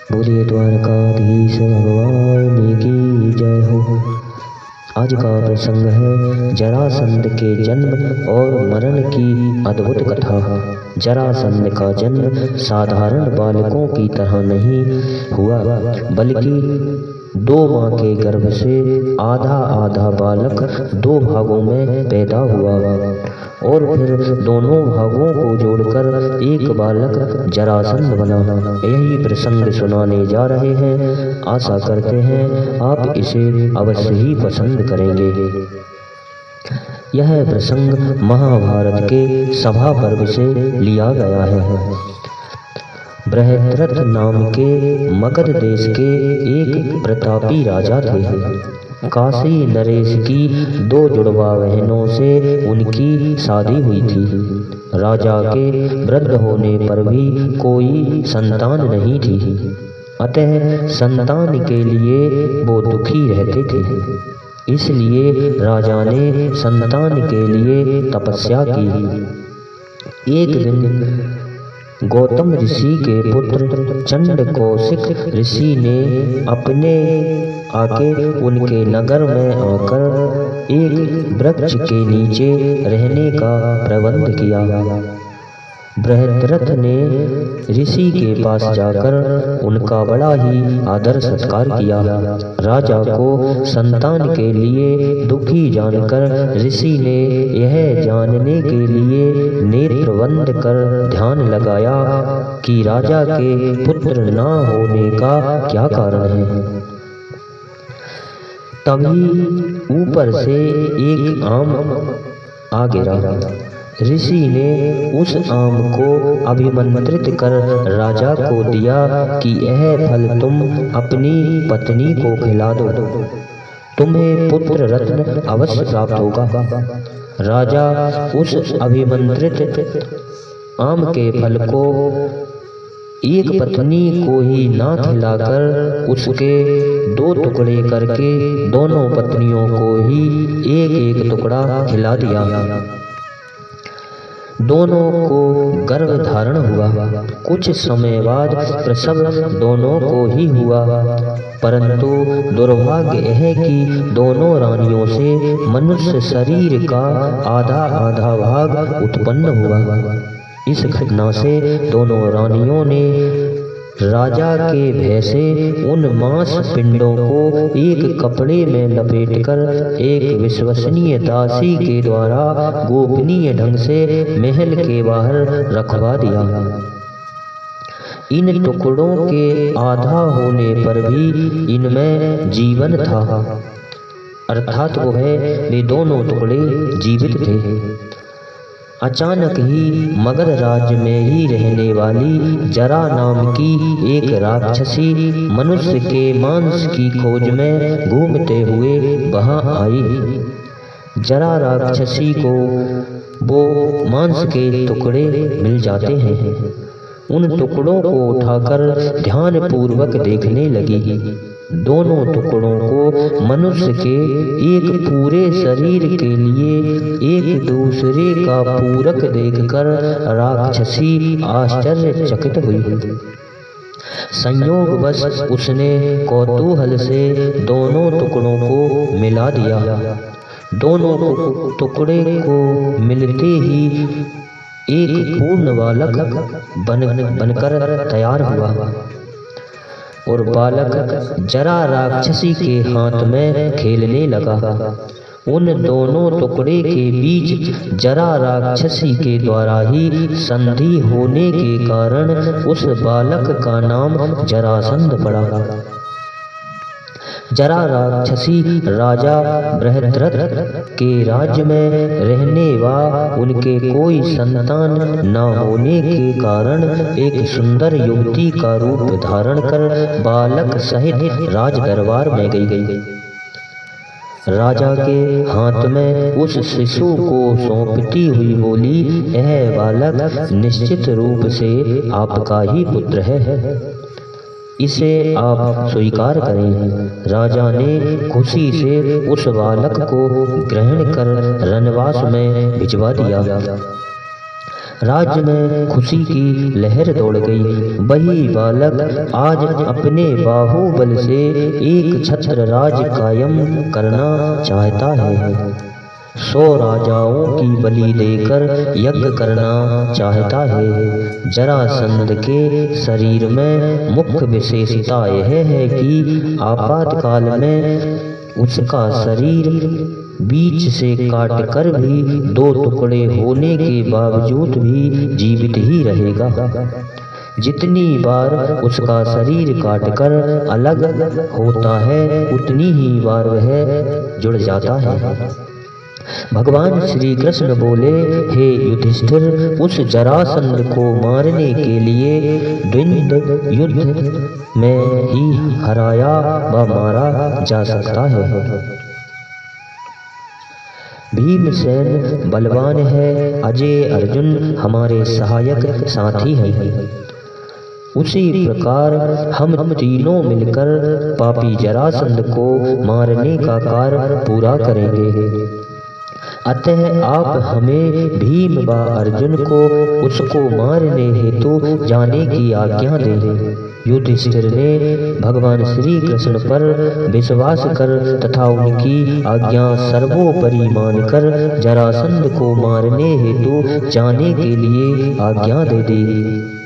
बोलिए द्वारकाधीश भगवान की जय हो। आज का प्रसंग है जरासंध के जन्म और मरण की अद्भुत कथा। जरासंध का जन्म साधारण बालकों की तरह नहीं हुआ, बल्कि 2 माँ के गर्भ से आधा आधा बालक 2 भागों में पैदा हुआ और फिर दोनों भागों को जोड़कर एक बालक जरासंध बना। यही प्रसंग सुनाने जा रहे हैं। आशा करते हैं आप इसे अवश्य ही पसंद करेंगे। यह प्रसंग महाभारत के सभा पर्व से लिया गया है। बृहद्रथ नाम के मगध देश के एक प्रतापी राजा थे। काशी नरेश की 2 जुड़वा बहनों से उनकी शादी हुई थी। राजा के वृद्ध होने पर भी कोई संतान नहीं थी, अतः संतान के लिए वो दुखी रहते थे। इसलिए राजा ने संतान के लिए तपस्या की। एक दिन गौतम ऋषि के पुत्र चंड कौशिक ऋषि ने अपने आके उनके नगर में आकर एक वृक्ष के नीचे रहने का प्रबंध किया। बृहद्रथ ने ऋषि के पास जाकर उनका बड़ा ही आदर सत्कार किया। राजा को संतान के लिए दुखी जानकर ऋषि ने यह जानने के लिए नेत्र बंद कर ध्यान लगाया कि राजा के पुत्र न होने का क्या कारण है। तभी ऊपर से एक आम आ गिरा। ऋषि ने उस आम को अभिमंत्रित कर राजा को दिया कि यह फल तुम अपनी पत्नी को खिला दो, तुम्हें पुत्र रत्न अवश्य प्राप्त होगा। राजा उस अभिमंत्रित आम के फल को एक पत्नी को ही ना खिलाकर उसके 2 टुकड़े करके दोनों पत्नियों को ही एक एक टुकड़ा खिला दिया। दोनों को गर्भ धारण हुआ। कुछ समय बाद प्रसव दोनों को ही हुआ, परंतु दुर्भाग्य है कि दोनों रानियों से मनुष्य शरीर का आधा आधा भाग उत्पन्न हुआ। इस घटना से दोनों रानियों ने राजा के भय से उन मांस पिंडों को एक कपड़े में लपेटकर एक विश्वसनीय दासी के द्वारा गोपनीय ढंग से महल के बाहर रखवा दिया। इन टुकड़ों के आधा होने पर भी इनमें जीवन था, अर्थात वे दोनों टुकड़े जीवित थे। अचानक ही मगध राज्य में ही रहने वाली जरा नाम की एक राक्षसी मनुष्य के मांस की खोज में घूमते हुए वहां आई। जरा राक्षसी को वो मांस के टुकड़े मिल जाते हैं। उन टुकड़ों को उठाकर ध्यान पूर्वक देखने लगी। दोनों टुकड़ों को मनुष्य के एक पूरे शरीर के लिए एक दूसरे का पूरक देखकर राक्षसी आश्चर्यचकित हुई। संयोगवश उसने कौतूहल से दोनों टुकड़ों को मिला दिया। दोनों टुकड़े को मिलते ही एक पूर्ण बालक बनकर तैयार हुआ और बालक जरा राक्षसी के हाथ में खेलने लगा। उन दोनों टुकड़े के बीच जरा राक्षसी के द्वारा ही संधि होने के कारण उस बालक का नाम जरासंध पड़ा। जरा राक्षसी राजा बृहद्रथ के राज्य में रहने व उनके कोई संतान न होने के कारण एक सुंदर युवती का रूप धारण कर बालक सहित राज दरबार में गई। राजा के हाथ में उस शिशु को सौंपती हुई बोली, यह बालक निश्चित रूप से आपका ही पुत्र है, इसे आप स्वीकार करें। राजा ने खुशी से उस बालक को ग्रहण कर रनवास में भिजवा दिया। राज्य में खुशी की लहर दौड़ गई। वही बालक आज अपने बाहुबल से एक छत्र राज कायम करना चाहता है। 100 राजाओं की बलि देकर यज्ञ करना चाहता है। जरासंध के शरीर में मुख्य विशेषता यह है कि आपातकाल में उसका शरीर बीच से काटकर भी 2 टुकड़े होने के बावजूद भी जीवित ही रहेगा। जितनी बार उसका शरीर काटकर अलग होता है उतनी ही बार वह जुड़ जाता है। भगवान श्री कृष्ण बोले, हे युधिष्ठिर, उस जरासंध को मारने के लिए द्वंद्व युद्ध में ही हराया व मारा जा सकता है। भीमसेन बलवान है, अजय अर्जुन हमारे सहायक साथी हैं। उसी प्रकार हम तीनों मिलकर पापी जरासंध को मारने का कार्य पूरा करेंगे। अतः आप हमें भीम व अर्जुन को उसको मारने हेतु जाने की आज्ञा दें। युधिष्ठिर ने भगवान श्री कृष्ण पर विश्वास कर तथा उनकी आज्ञा सर्वोपरि मानकर जरासंध को मारने हेतु जाने के लिए आज्ञा दे दी।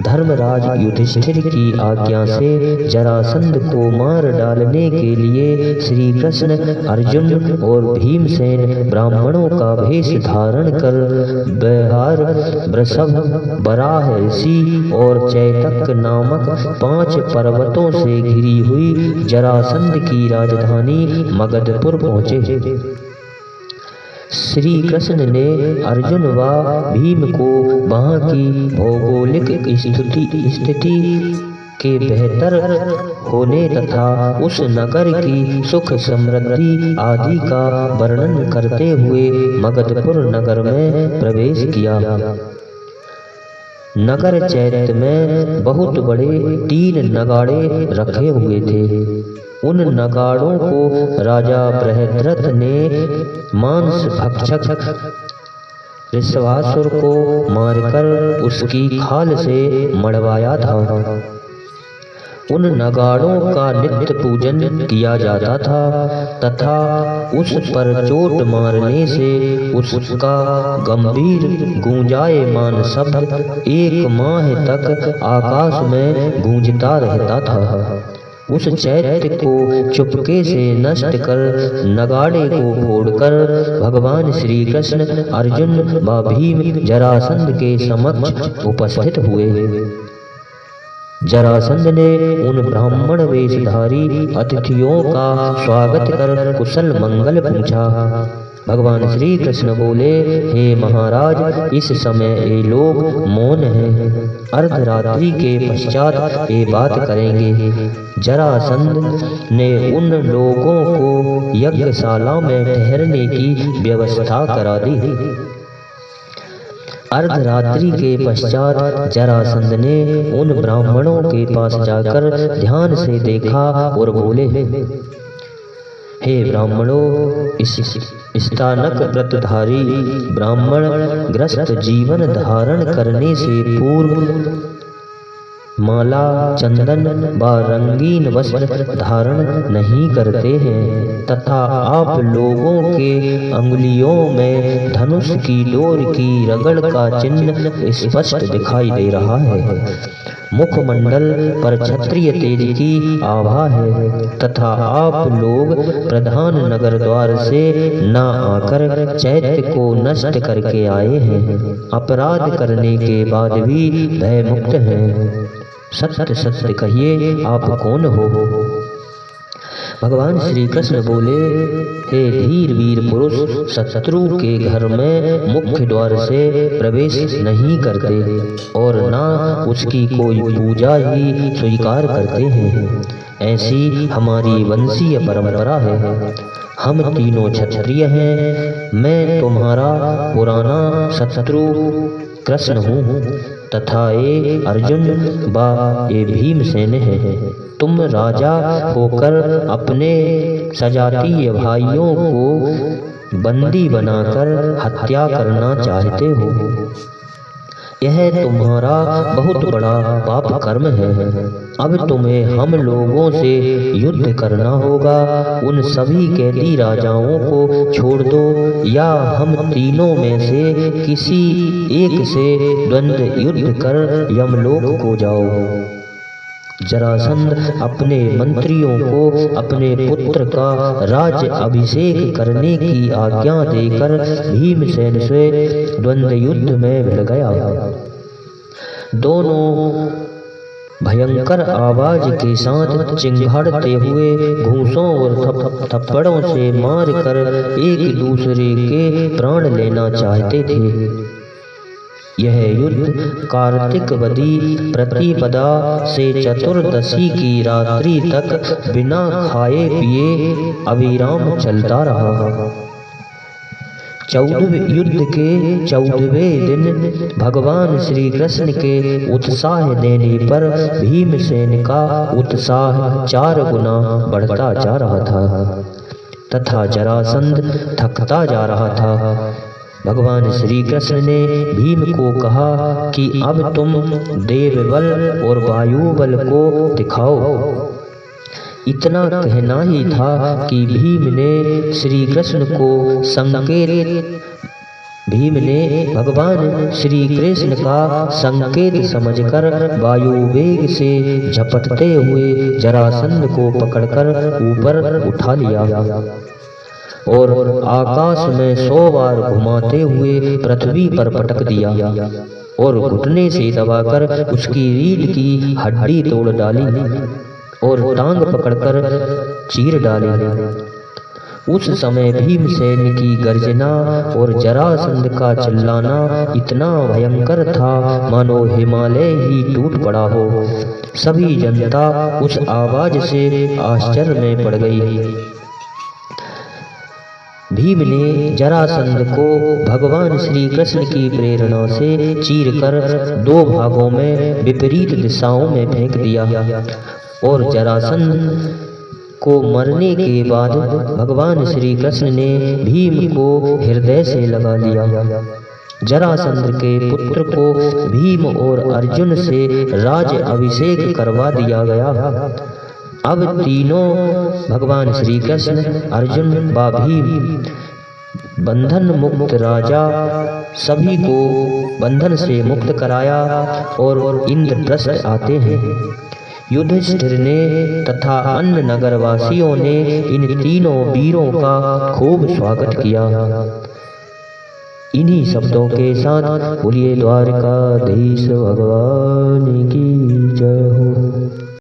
धर्मराज युधिष्ठिर की आज्ञा से जरासंध को मार डालने के लिए श्री कृष्ण, अर्जुन और भीमसेन ब्राह्मणों का वेश धारण कर बिहार, वृषभ, बराह ऋषि और चैतक नामक 5 पर्वतों से घिरी हुई जरासंध की राजधानी मगधपुर पहुँचे। श्री कृष्ण ने अर्जुन व भीम को वहाँ की भौगोलिक स्थिति के बेहतर होने तथा उस नगर की सुख समृद्धि आदि का वर्णन करते हुए मगधपुर नगर में प्रवेश किया। नगर चैत्य में बहुत बड़े 3 नगाड़े रखे हुए थे। उन नगाड़ों को राजा बृहद्रथ ने मांस भक्षक ऋषवासुर को मारकर उसकी खाल से मढ़वाया था। उन नगाड़ों का नित्य पूजन किया जाता था तथा उस पर चोट मारने से उसका गंभीर गूंजायमान शब्द 1 माह तक आकाश में गूंजता रहता था। उस चैत्य को चुपके से नष्ट कर नगाड़े को फोड़कर भगवान श्री कृष्ण, अर्जुन व भीम जरासंध के समक्ष उपस्थित हुए। जरासंध ने उन ब्राह्मण वेशधारी अतिथियों का स्वागत कर कुशल मंगल पूछा। भगवान श्री कृष्ण बोले, हे महाराज, इस समय ये लोग मौन हैं। अर्धरात्रि के पश्चात ये बात करेंगे। जरासंध ने उन लोगों को यज्ञशाला में ठहरने की व्यवस्था करा दी। अर्धरात्रि के पश्चात जरासंध ने उन ब्राह्मणों के पास जाकर ध्यान से देखा और बोले, हे ब्राह्मणों, इस स्थानक व्रतधारी ब्राह्मण ग्रस्त जीवन धारण करने से पूर्व माला, चंदन व रंगीन वस्त्र धारण नहीं करते हैं तथा आप लोगों के अंगुलियों में धनुष की डोर की रगड़ का चिन्ह स्पष्ट दिखाई दे रहा है। मुखमंडल पर क्षत्रिय तेज की आभा है तथा आप लोग प्रधान नगर द्वार से न आकर चैत्य को नष्ट करके आए हैं। अपराध करने के बाद भी भय मुक्त हैं। सत्य सत्य कहिए, आप कौन हो? भगवान श्री कृष्ण बोले, हे धीर वीर पुरुष, शत्रु के घर में मुख्य द्वार से प्रवेश नहीं करते और ना उसकी कोई पूजा ही स्वीकार करते हैं। ऐसी हमारी वंशीय परंपरा है। हम तीनों क्षत्रिय हैं। मैं तुम्हारा पुराना शत्रु कृष्ण हूँ तथा ये अर्जुन व ये भीमसेन है। तुम राजा होकर अपने सजातीय भाइयों को बंदी बनाकर हत्या करना चाहते हो। यह तुम्हारा बहुत बड़ा पाप कर्म है। अब तुम्हें हम लोगों से युद्ध करना होगा। उन सभी कैदी राजाओं को छोड़ दो या हम तीनों में से किसी एक से द्वंद्व युद्ध कर यमलोक को जाओ। जरासंध अपने मंत्रियों को अपने पुत्र का राज्य अभिषेक करने की आज्ञा देकर भीमसेन से द्वंद्व युद्ध में भिड़ गया। दोनों भयंकर आवाज के साथ चिंघाड़ते हुए घूंसों और थप्पड़ों से मारकर एक दूसरे के प्राण लेना चाहते थे। यह युद्ध कार्तिक वदी प्रतिपदा से चतुर्दशी की रात्रि तक बिना खाए पिए अविराम चलता रहा। 14वें युद्ध के 14वें दिन भगवान श्री कृष्ण के उत्साह देने पर भीमसेन का उत्साह 4 गुना बढ़ता जा रहा था तथा जरासंध थकता जा रहा था। भगवान श्री कृष्ण ने भीम को कहा कि अब तुम देवबल और वायुबल को दिखाओ। इतना कहना ही था कि भीम ने भगवान श्री कृष्ण का संकेत समझकर वायु वेग से झपटते हुए जरासंध को पकड़कर ऊपर उठा लिया और आकाश में 100 बार घुमाते हुए पृथ्वी पर पटक दिया और घुटने से दबाकर उसकी रीढ़ की हड्डी तोड़ डाली और टांग पकड़कर चीर डाली। उस समय भीमसेन की गर्जना और जरासंध का चिल्लाना इतना भयंकर था मानो हिमालय ही टूट पड़ा हो। सभी जनता उस आवाज से आश्चर्य में पड़ गई। भीम ने जरासंध को भगवान श्री कृष्ण की प्रेरणा से चीरकर 2 भागों में विपरीत दिशाओं में फेंक दिया और जरासंध को मरने के बाद भगवान श्री कृष्ण ने भीम को हृदय से लगा लिया। जरासंध के पुत्र को भीम और अर्जुन से राज अभिषेक करवा दिया गया। अब तीनों भगवान श्री कृष्ण, अर्जुन व भीम बंधन मुक्त राजा सभी को बंधन से मुक्त कराया और इंद्रप्रस्थ आते हैं। युधिष्ठिर ने तथा अन्य नगरवासियों ने इन तीनों वीरों का खूब स्वागत किया। इन्हीं शब्दों के साथ बोलिए द्वारकाधीश भगवान की जय हो।